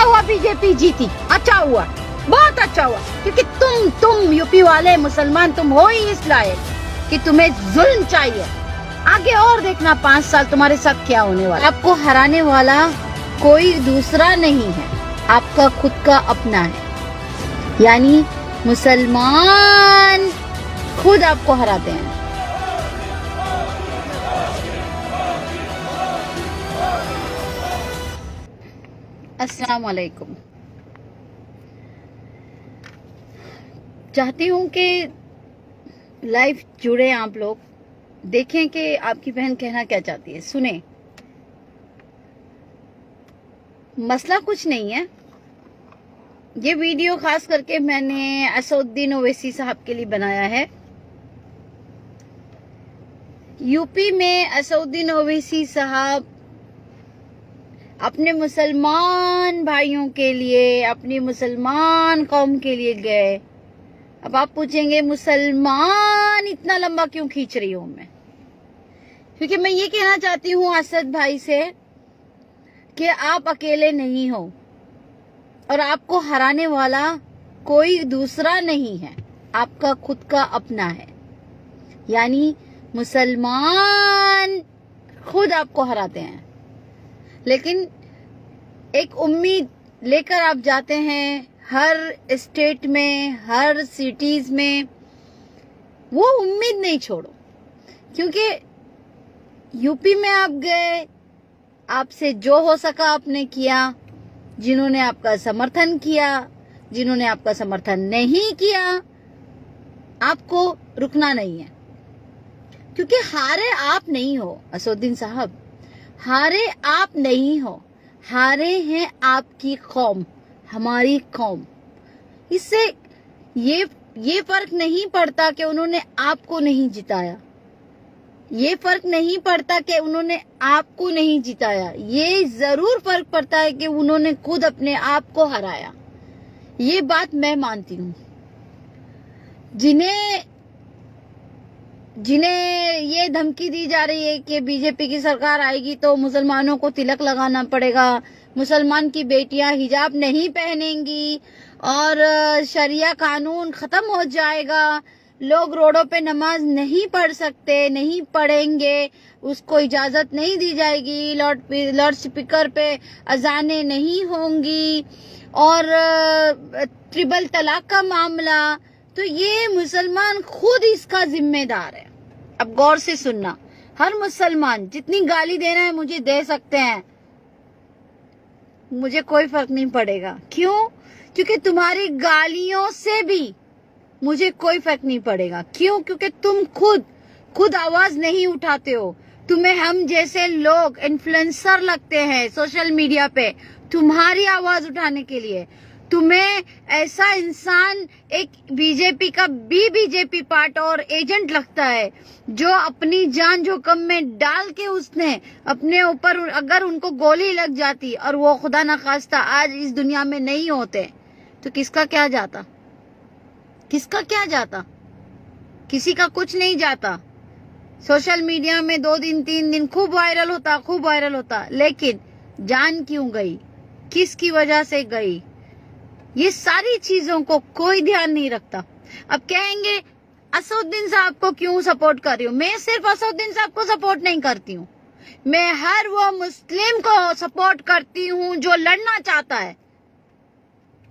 हुआ बीजेपी जीती, अच्छा हुआ, बहुत अच्छा हुआ, क्योंकि तुम यूपी वाले मुसलमान तुम हो ही इस लायक कि तुम्हें जुल्म चाहिए। आगे और देखना 5 साल तुम्हारे साथ क्या होने वाला। आपको हराने वाला कोई दूसरा नहीं है, आपका खुद का अपना है, यानी मुसलमान खुद आपको हराते हैं। अस्सलाम वालेकुम। चाहती हूँ कि लाइव जुड़े आप लोग, देखें कि आपकी बहन कहना क्या चाहती है, सुने। मसला कुछ नहीं है, ये वीडियो खास करके मैंने असदुद्दीन ओवैसी साहब के लिए बनाया है। यूपी में असदुद्दीन ओवैसी साहब अपने मुसलमान भाइयों के लिए, अपनी मुसलमान कौम के लिए गए। अब आप पूछेंगे मुसलमान इतना लंबा क्यों खींच रही हूं मैं? क्योंकि मैं ये कहना चाहती हूँ असद भाई से कि आप अकेले नहीं हो और आपको हराने वाला कोई दूसरा नहीं है, आपका खुद का अपना है, यानी मुसलमान खुद आपको हराते हैं। लेकिन एक उम्मीद लेकर आप जाते हैं हर स्टेट में, हर सिटीज में, वो उम्मीद नहीं छोड़ो। क्योंकि यूपी में आप गए, आपसे जो हो सका आपने किया, जिन्होंने आपका समर्थन किया, जिन्होंने आपका समर्थन नहीं किया, आपको रुकना नहीं है। क्योंकि हारे आप नहीं हो असदुद्दीन साहब, हारे आप नहीं हो, हारे हैं आपकी कौम, हमारी कौम। इससे ये फर्क नहीं पड़ता कि उन्होंने आपको नहीं जिताया, ये फर्क नहीं पड़ता कि उन्होंने आपको नहीं जिताया, ये जरूर फर्क पड़ता है कि उन्होंने खुद अपने आप को हराया। ये बात मैं मानती हूँ। जिन्हें ये धमकी दी जा रही है कि बीजेपी की सरकार आएगी तो मुसलमानों को तिलक लगाना पड़ेगा, मुसलमान की बेटियां हिजाब नहीं पहनेंगी और शरिया कानून खत्म हो जाएगा, लोग रोडों पे नमाज नहीं पढ़ सकते, नहीं पढ़ेंगे, उसको इजाजत नहीं दी जाएगी, लाउड स्पीकर पे अजानें नहीं होंगी, और ट्रिपल तलाक का मामला, तो ये मुसलमान खुद इसका जिम्मेदार है। अब गौर से सुनना, हर मुसलमान जितनी गाली देना है मुझे दे सकते हैं, मुझे कोई फर्क नहीं पड़ेगा। क्यों? क्योंकि तुम्हारी गालियों से भी मुझे कोई फर्क नहीं पड़ेगा। क्यों? क्योंकि तुम खुद आवाज नहीं उठाते हो। तुम्हें हम जैसे लोग इन्फ्लुएंसर लगते हैं सोशल मीडिया पे तुम्हारी आवाज उठाने के लिए। तुम्हें ऐसा इंसान एक बीजेपी पार्ट और एजेंट लगता है जो अपनी जान जोखिम में डाल के उसने अपने ऊपर, अगर उनको गोली लग जाती और वो खुदा न खास्ता आज इस दुनिया में नहीं होते तो किसका क्या जाता? किसका क्या जाता? किसी का कुछ नहीं जाता। सोशल मीडिया में 2 दिन 3 दिन खूब वायरल होता, लेकिन जान क्यों गई, किसकी वजह से गई, ये सारी चीजों को कोई ध्यान नहीं रखता। अब कहेंगे असदुद्दीन साहब को क्यों सपोर्ट कर रही हूँ? मैं सिर्फ असदुद्दीन साहब को सपोर्ट नहीं करती हूँ, मैं हर वो मुस्लिम को सपोर्ट करती हूँ जो लड़ना चाहता है।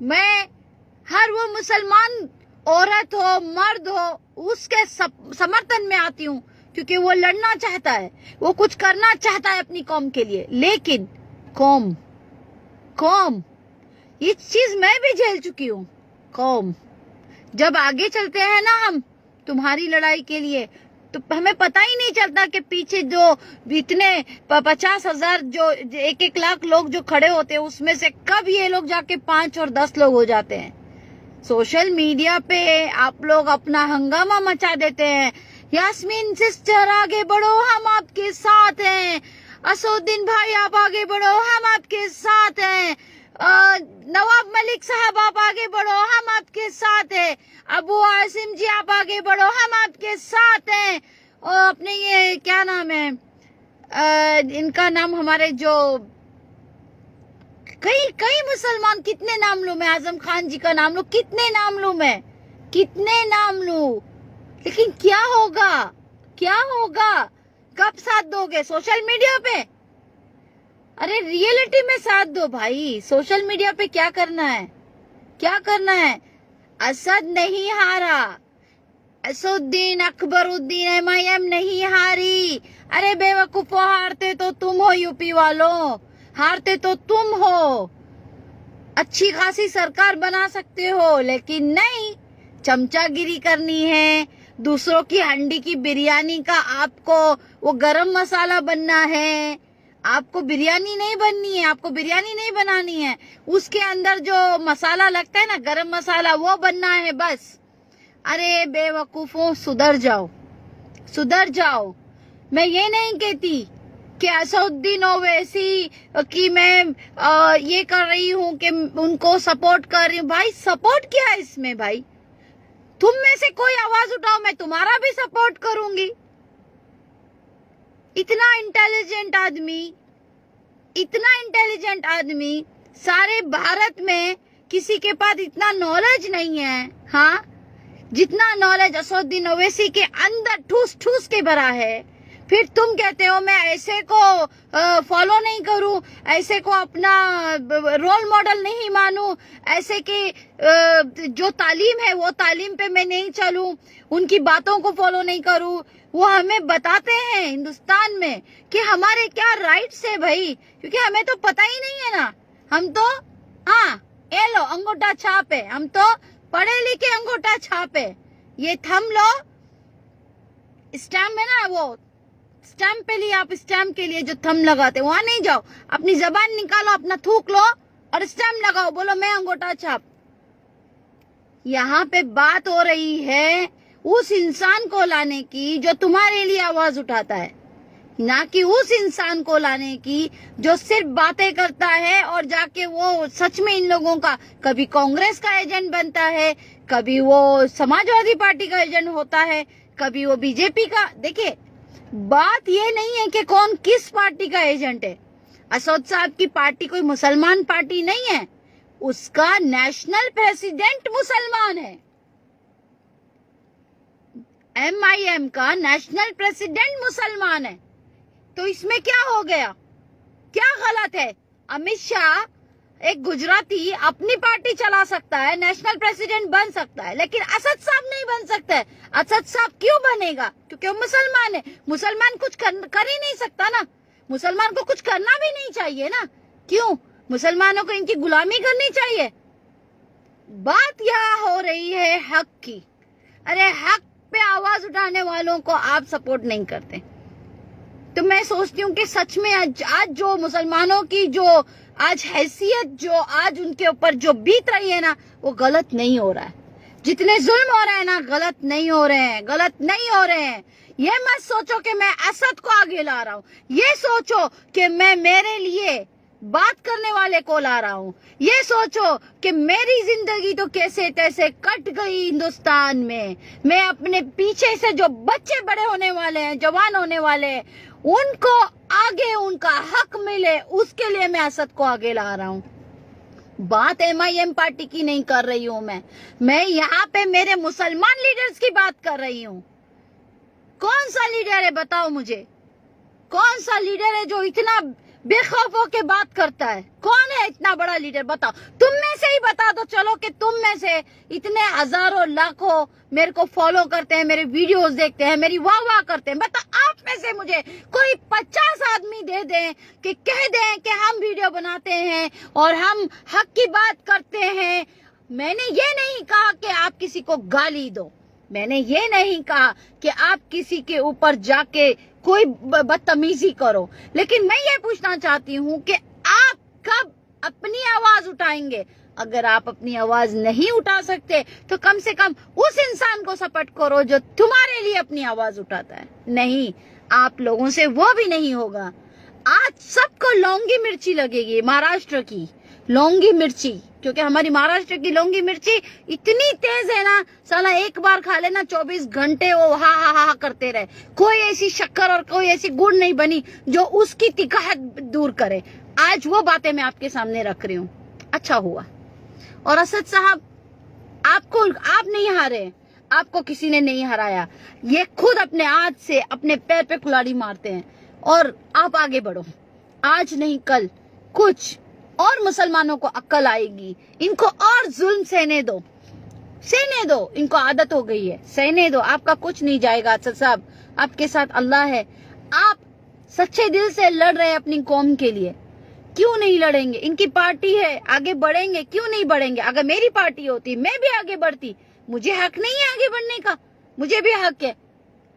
मैं हर वो मुसलमान औरत हो, मर्द हो, उसके समर्थन में आती हूँ, क्योंकि वो लड़ना चाहता है, वो कुछ करना चाहता है अपनी कौम के लिए। लेकिन कौम ये चीज मैं भी झेल चुकी हूँ। कौम जब आगे चलते हैं ना हम तुम्हारी लड़ाई के लिए, तो हमें पता ही नहीं चलता कि पीछे जो इतने 50,000 जो 1-1 लाख लोग जो खड़े होते हैं, उसमें से कब ये लोग जाके 5 और 10 लोग हो जाते हैं। सोशल मीडिया पे आप लोग अपना हंगामा मचा देते हैं। यास्मीन सिस्टर आगे बढ़ो, हम आपके साथ हैं। असदुद्दीन भाई आप आगे बढ़ो, हम आपके साथ हैं। नवाब मलिक साहब आप आगे बढ़ो, हम आपके साथ हैं। अबू आसिम जी आप आगे बढ़ो, हम आपके साथ हैं। और अपने ये क्या नाम है, इनका नाम हमारे जो कई मुसलमान, कितने नाम लूं मैं? आजम खान जी का नाम लूं, कितने नाम लूं मैं? कितने नाम लूं? लेकिन क्या होगा? क्या होगा? कब साथ दोगे? सोशल मीडिया पे? अरे रियलिटी में साथ दो भाई। सोशल मीडिया पे क्या करना है? क्या करना है? असद नहीं हारा, असुद्दीन अकबरुद्दीन एमआईएम नहीं हारी। अरे बेवकूफो, हारते तो तुम हो यूपी वालों, हारते तो तुम हो। अच्छी खासी सरकार बना सकते हो, लेकिन नहीं, चमचागिरी करनी है। दूसरों की हंडी की बिरयानी का आपको वो गरम मसाला बनना है। आपको बिरयानी नहीं बननी है, आपको बिरयानी नहीं बनानी है। उसके अंदर जो मसाला लगता है ना, गरम मसाला, वो बनना है बस। अरे बेवकूफों, सुधर जाओ, सुधर जाओ। मैं ये नहीं कहती कि असदुद्दीन ओवैसी कि मैं ये कर रही हूँ कि उनको सपोर्ट कर रही हूँ। भाई सपोर्ट क्या है इसमें? भाई तुम में से कोई आवाज उठाओ, मैं तुम्हारा भी सपोर्ट करूंगी। इतना इंटेलिजेंट आदमी, इतना इंटेलिजेंट आदमी, सारे भारत में किसी के पास इतना नॉलेज नहीं है। हाँ, जितना नॉलेज असदुद्दीन ओवैसी के अंदर ठूस ठूस के भरा है। फिर तुम कहते हो मैं ऐसे को फॉलो नहीं करूं, ऐसे को अपना रोल मॉडल नहीं मानूं, ऐसे के जो तालीम है वो तालीम पे मैं नहीं चलूं, उनकी बातों को फॉलो नहीं करूं। वो हमें बताते हैं हिंदुस्तान में कि हमारे क्या राइट्स है भाई, क्योंकि हमें तो पता ही नहीं है ना। हम तो हाँ, ये लो अंगूठा छाप है, हम तो पढ़े लिखे अंगूठा छाप है। ये थम लो, स्टैम्प है ना, वो स्टैम्प पे लिए, आप स्टैम्प के लिए जो थम लगाते वहां नहीं जाओ, अपनी जबान निकालो, अपना थूक लो और स्टैम्प लगाओ, बोलो मैं अंगूठा छाप। यहाँ पे बात हो रही है उस इंसान को लाने की जो तुम्हारे लिए आवाज उठाता है, ना कि उस इंसान को लाने की जो सिर्फ बातें करता है और जाके वो सच में इन लोगों का कभी कांग्रेस का एजेंट बनता है, कभी वो समाजवादी पार्टी का एजेंट होता है, कभी वो बीजेपी का। देखिए, बात ये नहीं है कि कौन किस पार्टी का एजेंट है। असद साहब की पार्टी कोई मुसलमान पार्टी नहीं है, उसका नेशनल प्रेसिडेंट मुसलमान है। एमआईएम का नेशनल प्रेसिडेंट मुसलमान है, तो इसमें क्या हो गया? क्या गलत है? अमित शाह एक गुजराती अपनी पार्टी चला सकता है, नेशनल प्रेसिडेंट बन सकता है, लेकिन असद साहब नहीं बन सकता है। असद साहब क्यों बनेगा? क्योंकि वो मुसलमान है। मुसलमान कुछ कर ही नहीं सकता ना, मुसलमान को कुछ करना भी नहीं चाहिए ना। क्यों? मुसलमानों को इनकी गुलामी करनी चाहिए? बात यहाँ हो रही है हक की। अरे हक पे आवाज उठाने वालों को आप सपोर्ट नहीं करते, तो मैं सोचती हूँ कि सच में आज जो मुसलमानों की जो आज हैसियत, जो आज उनके ऊपर जो बीत रही है ना, वो गलत नहीं हो रहा है। जितने जुल्म हो रहे हैं ना, गलत नहीं हो रहे हैं, गलत नहीं हो रहे हैं। ये मत सोचो कि मैं असद को आगे ला रहा हूँ, ये सोचो कि मैं मेरे लिए बात करने वाले को ला रहा हूँ। ये सोचो कि मेरी जिंदगी तो कैसे तैसे कट गई हिंदुस्तान में, मैं अपने पीछे से जो बच्चे बड़े होने वाले हैं, जवान होने वाले हैं, उनको आगे उनका हक मिले, उसके लिए मैं असद को आगे ला रहा हूँ। बात एमआईएम पार्टी की नहीं कर रही हूँ मैं यहाँ पे मेरे मुसलमान लीडर्स की बात कर रही हूँ। कौन सा लीडर है बताओ मुझे, कौन सा लीडर है जो इतना बेखौफ होके बात करता है? कौन है इतना बड़ा लीडर? बताओ, तुम में से ही बता दो। चलो कि तुम में से इतने हजारों लाखों मेरे को फॉलो करते हैं, मेरे वीडियोस देखते हैं, मेरी वाह वाह करते हैं, बताओ आप में से मुझे कोई 50 आदमी दे दें कि कह दें कि हम वीडियो बनाते हैं और हम हक की बात करते हैं। मैंने ये नहीं कहा कि आप किसी को गाली दो, मैंने ये नहीं कहा कि आप किसी के ऊपर जाके कोई बदतमीजी करो, लेकिन मैं ये पूछना चाहती हूँ कि आप कब अपनी आवाज उठाएंगे? अगर आप अपनी आवाज नहीं उठा सकते तो कम से कम उस इंसान को सपोर्ट करो जो तुम्हारे लिए अपनी आवाज उठाता है। नहीं, आप लोगों से वो भी नहीं होगा। आज सबको लौंगी मिर्ची लगेगी, महाराष्ट्र की लौंगी मिर्ची, क्योंकि हमारी महाराष्ट्र की लौंगी मिर्ची इतनी तेज है ना, साला एक बार खा लेना 24 घंटे वो हा हा हा करते रहे। कोई ऐसी शक्कर और कोई ऐसी गुड़ नहीं बनी जो उसकी तिकाहट दूर करे। आज वो बातें मैं आपके सामने रख रही हूँ। अच्छा अच्छा हुआ। और असद साहब, आप नहीं हारे, आपको किसी ने नहीं हराया। ये खुद अपने हाथ से अपने पैर पे कुल्हाड़ी मारते हैं और आप आगे बढ़ो। आज नहीं कल कुछ और मुसलमानों को अक्ल आएगी। इनको और जुल्म सहने दो, इनको आदत हो गई है, सहने दो। आपका कुछ नहीं जाएगा असद साहब, आपके साथ अल्लाह है। आप सच्चे दिल से लड़ रहे हैं अपनी कौम के लिए, क्यों नहीं लड़ेंगे? इनकी पार्टी है, आगे बढ़ेंगे, क्यों नहीं बढ़ेंगे? अगर मेरी पार्टी होती मैं भी आगे बढ़ती। मुझे हक नहीं है आगे बढ़ने का? मुझे भी हक है।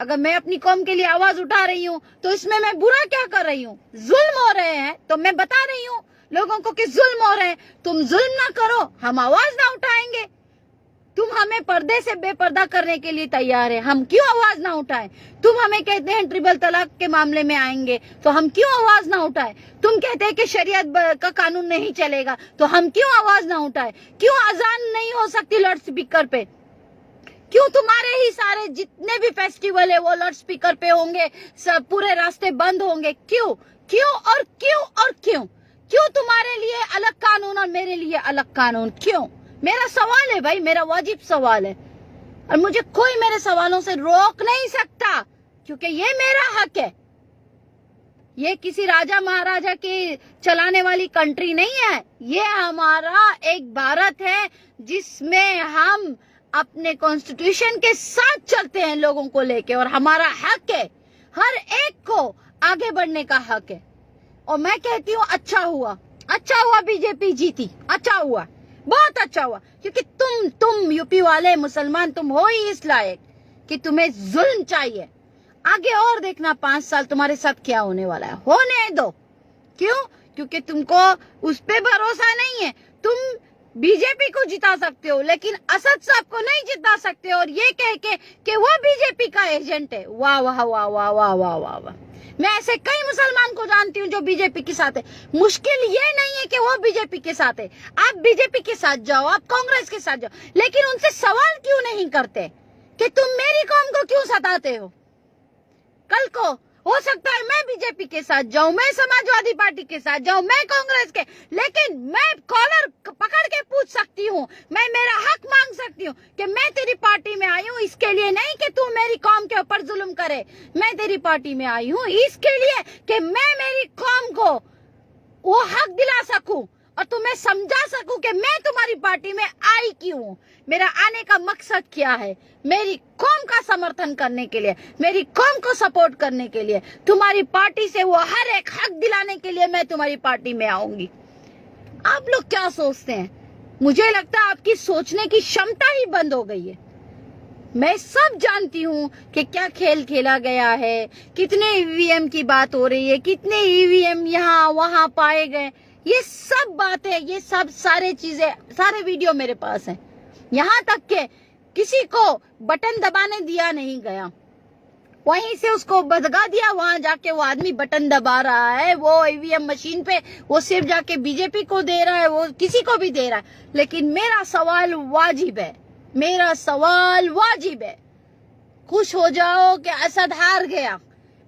अगर मैं अपनी कौम के लिए आवाज उठा रही हूँ तो इसमें मैं बुरा क्या कर रही हूँ? जुल्म हो रहे हैं तो मैं बता रही हूँ लोगों को कि जुल्म हो रहे हैं। तुम जुल्म ना करो, हम आवाज ना उठाएंगे। तुम हमें पर्दे से बेपर्दा करने के लिए तैयार है, हम क्यों आवाज ना उठाएं? तुम हमें कहते हैं ट्रिपल तलाक के मामले में आएंगे तो हम क्यों आवाज ना उठाएं? तुम कहते हैं कि शरीयत का कानून नहीं चलेगा तो हम क्यों आवाज ना उठाएं? क्यों अजान नहीं हो सकती लाउड स्पीकर पे? क्यों तुम्हारे ही सारे जितने भी फेस्टिवल है वो लाउड स्पीकर पे होंगे, सब पूरे रास्ते बंद होंगे? क्यों क्यों और क्यों और क्यों? क्यों तुम्हारे लिए अलग कानून और मेरे लिए अलग कानून? क्यों? मेरा सवाल है भाई, मेरा वाजिब सवाल है और मुझे कोई मेरे सवालों से रोक नहीं सकता क्योंकि ये मेरा हक है। ये किसी राजा महाराजा की चलाने वाली कंट्री नहीं है, ये हमारा एक भारत है जिसमें हम अपने कॉन्स्टिट्यूशन के साथ चलते हैं लोगों को लेके, और हमारा हक है, हर एक को आगे बढ़ने का हक है। और मैं कहती हूँ अच्छा हुआ बीजेपी जीती, अच्छा हुआ, बहुत अच्छा हुआ, क्योंकि तुम यूपी वाले मुसलमान तुम हो ही इस लायक कि तुम्हें जुल्म चाहिए। आगे और देखना 5 साल तुम्हारे साथ क्या होने वाला है, होने दो। क्यों? क्योंकि तुमको उस पे भरोसा नहीं है। तुम बीजेपी को जिता सकते हो लेकिन असद साहब को नहीं जिता सकते, और ये कह के कि वो बीजेपी का एजेंट है। वाह वाह वाह वाह वाह वाह वाह वाह। मैं ऐसे कई मुसलमान को जानती हूँ जो बीजेपी के साथ है। मुश्किल ये नहीं है कि वो बीजेपी के साथ है, आप बीजेपी के साथ जाओ, आप कांग्रेस के साथ जाओ, लेकिन उनसे सवाल क्यों नहीं करते कि तुम मेरी कौम को क्यों सताते हो? कल को हो सकता है मैं बीजेपी के साथ जाऊं, मैं समाजवादी पार्टी के साथ जाऊं, मैं कांग्रेस के, लेकिन मैं कॉलर पकड़ के पूछ सकती हूँ, मैं मेरा हक मांग सकती हूँ कि मैं तेरी पार्टी में आई हूँ इसके लिए नहीं कि तू मेरी कौम के ऊपर जुल्म करे। मैं तेरी पार्टी में आई हूँ इसके लिए कि मैं मेरी कौम को वो हक दिला सकूं और तुम्हें समझा सकूं कि मैं तुम्हारी पार्टी में आई क्यों, मेरा आने का मकसद क्या है। मेरी कौम का समर्थन करने के लिए, मेरी कौम को सपोर्ट करने के लिए, तुम्हारी पार्टी से वो हर एक हक दिलाने के लिए मैं तुम्हारी पार्टी में आऊंगी। आप लोग क्या सोचते हैं? मुझे लगता है आपकी सोचने की क्षमता ही बंद हो गई है। मैं सब जानती हूँ कि क्या खेल खेला गया है, कितने ईवीएम की बात हो रही है, कितने ईवीएम यहाँ वहां पाए गए, ये सब बातें, ये सब सारे चीजें, सारे वीडियो मेरे पास हैं। यहाँ तक के किसी को बटन दबाने दिया नहीं गया, वहीं से उसको भगा दिया, वहां जाके वो आदमी बटन दबा रहा है, वो ईवीएम मशीन पे वो सिर्फ जाके बीजेपी को दे रहा है, वो किसी को भी दे रहा है। लेकिन मेरा सवाल वाजिब है, मेरा सवाल वाजिब है। खुश हो जाओ कि असद हार गया,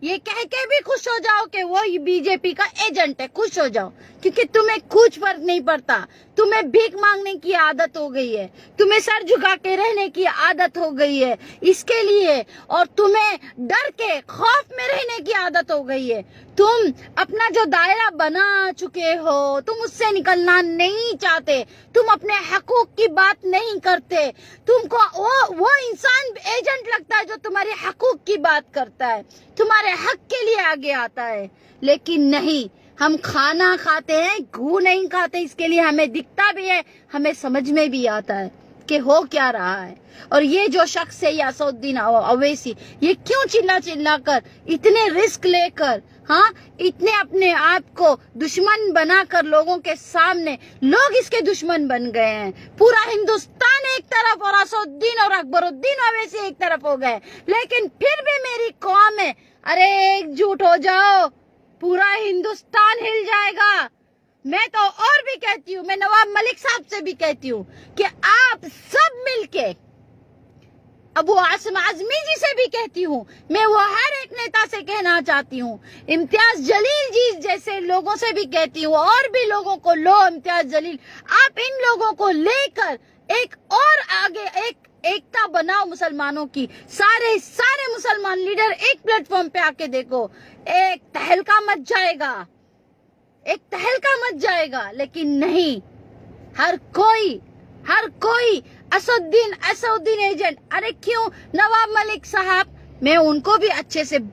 ये कह के भी खुश हो जाओ कि वो बीजेपी का एजेंट है, खुश हो जाओ, क्योंकि तुम्हें कुछ फर्क नहीं पड़ता। तुम्हें भीख मांगने की आदत हो गई है, तुम्हें सर झुका के रहने की आदत हो गई है इसके लिए, और तुम्हें डर के खौफ में रहने की आदत हो गई है। तुम अपना जो दायरा बना चुके हो, तुम उससे निकलना नहीं चाहते, तुम अपने हकूक की बात नहीं करते। तुमको वो इंसान एजेंट लगता है जो तुम्हारे हकूक की बात करता है, तुम्हारे हक के लिए आगे आता है। लेकिन नहीं, हम खाना खाते हैं, घू नहीं खाते। इसके लिए हमें दिखता भी है, हमें समझ में भी आता है कि हो क्या रहा है। और ये जो शख्स है यासुद्दीन अवैसी, ये क्यों चिल्ला चिल्ला कर, इतने रिस्क लेकर, हाँ, इतने अपने आप को दुश्मन बनाकर लोगों के सामने, लोग इसके दुश्मन बन गए हैं। पूरा हिंदुस्तान एक तरफ और यासुद्दीन और अकबरुद्दीन अवैसी एक तरफ हो गए, लेकिन फिर भी मेरी कौम है। अरे एकजुट हो जाओ, पूरा हिंदुस्तान हिल जाएगा। मैं तो और भी कहती हूँ, मैं नवाब मलिक साहब से भी कहती हूँ कि आप सब मिलके अबू आसिम आजमी जी से भी कहती हूँ, मैं वो हर एक नेता से कहना चाहती हूँ, इम्तियाज जलील जी जैसे लोगों से भी कहती हूँ, और भी लोगों को लो इम्तियाज जलील, आप इन लोगों को लेकर एक और आगे एकता बनाओ मुसलमानों की। सारे मुसलमान लीडर एक प्लेटफॉर्म पे आके देखो, एक तहलका मच जाएगा। लेकिन नहीं, हर कोई असदुद्दीन एजेंट। अरे क्यों? नवाब मलिक साहब, मैं उनको भी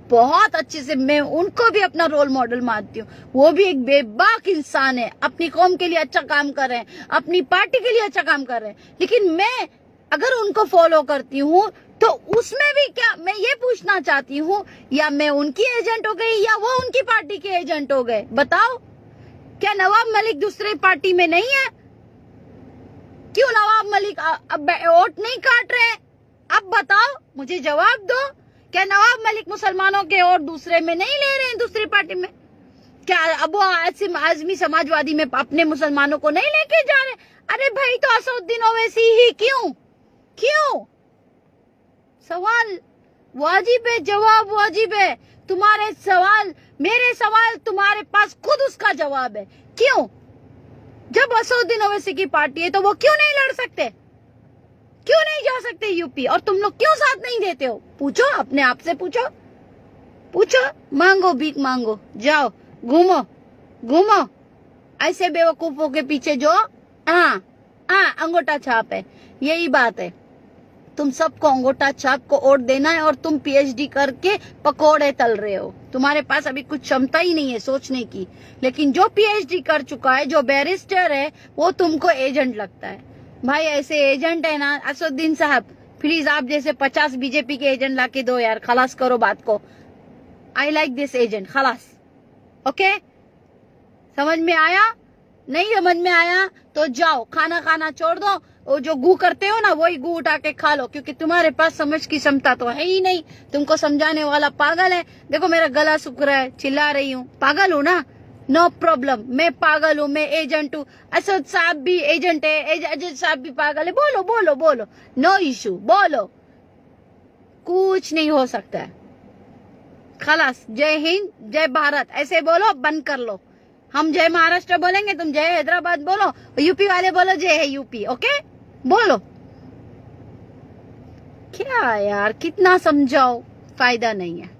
बहुत अच्छे से मैं उनको भी अपना रोल मॉडल मानती हूँ। वो भी एक बेबाक इंसान है, अपनी कौम के लिए अच्छा काम कर रहे हैं, अपनी पार्टी के लिए अच्छा काम कर रहे हैं। लेकिन मैं अगर उनको फॉलो करती हूँ तो उसमें भी क्या मैं ये पूछना चाहती हूँ, या मैं उनकी एजेंट हो गई या वो उनकी पार्टी के एजेंट हो गए? बताओ, क्या नवाब मलिक दूसरे पार्टी में नहीं है? क्यों नवाब मलिक अब वोट नहीं काट रहे? अब बताओ, मुझे जवाब दो। क्या नवाब मलिक मुसलमानों के वोट दूसरे में नहीं ले रहे हैं, दूसरी पार्टी में? क्या अबू आसिम आजमी समाजवादी में अपने मुसलमानों को नहीं लेके जा रहे? अरे भाई, तो असदुद्दीन ओवैसी ही क्यों? सवाल वाजिब है, जवाब वाजिब है। तुम्हारे सवाल, मेरे सवाल, तुम्हारे पास खुद उसका जवाब है। क्यों? जब असदुद्दीन ओवैसी की पार्टी है तो वो क्यों नहीं लड़ सकते? क्यों नहीं जा सकते यूपी? और तुम लोग क्यों साथ नहीं देते हो? पूछो, अपने आप से पूछो, मांगो, भीख मांगो, जाओ, घूमो ऐसे बेवकूफों के पीछे जो अंगूठा छाप है। यही बात है, तुम सबको अंगूठा छाप को वोट देना है और तुम पीएचडी करके पकोड़े तल रहे हो। तुम्हारे पास अभी कुछ क्षमता ही नहीं है सोचने की। लेकिन जो पीएचडी कर चुका है, जो बैरिस्टर है, वो तुमको एजेंट लगता है। भाई ऐसे एजेंट है ना असदुद्दीन साहब, प्लीज आप जैसे 50 बीजेपी के एजेंट लाके दो यार, खलास करो बात को। आई लाइक दिस एजेंट, खलास। ओके, समझ में आया? नहीं समझ में आया तो जाओ, खाना छोड़ दो, वो जो गू करते हो ना वही गू उठा के खा लो, क्योंकि तुम्हारे पास समझ की क्षमता तो है ही नहीं। तुमको समझाने वाला पागल है। देखो मेरा गला सूख रहा है, चिल्ला रही हूँ, पागल हूँ ना? नो प्रॉब्लम, मैं पागल हूँ, मैं एजेंट हूँ। असद साहब भी एजेंट है, अजय साहब भी पागल है। बोलो, नो इशू, बोलो, कुछ नहीं हो सकता है। खलास, जय हिंद, जय भारत ऐसे बोलो, बंद कर लो। हम जय महाराष्ट्र बोलेंगे, तुम जय हैदराबाद बोलो, यूपी वाले बोलो जय है यूपी। ओके, बोलो। क्या यार, कितना समझाओ, फायदा नहीं है।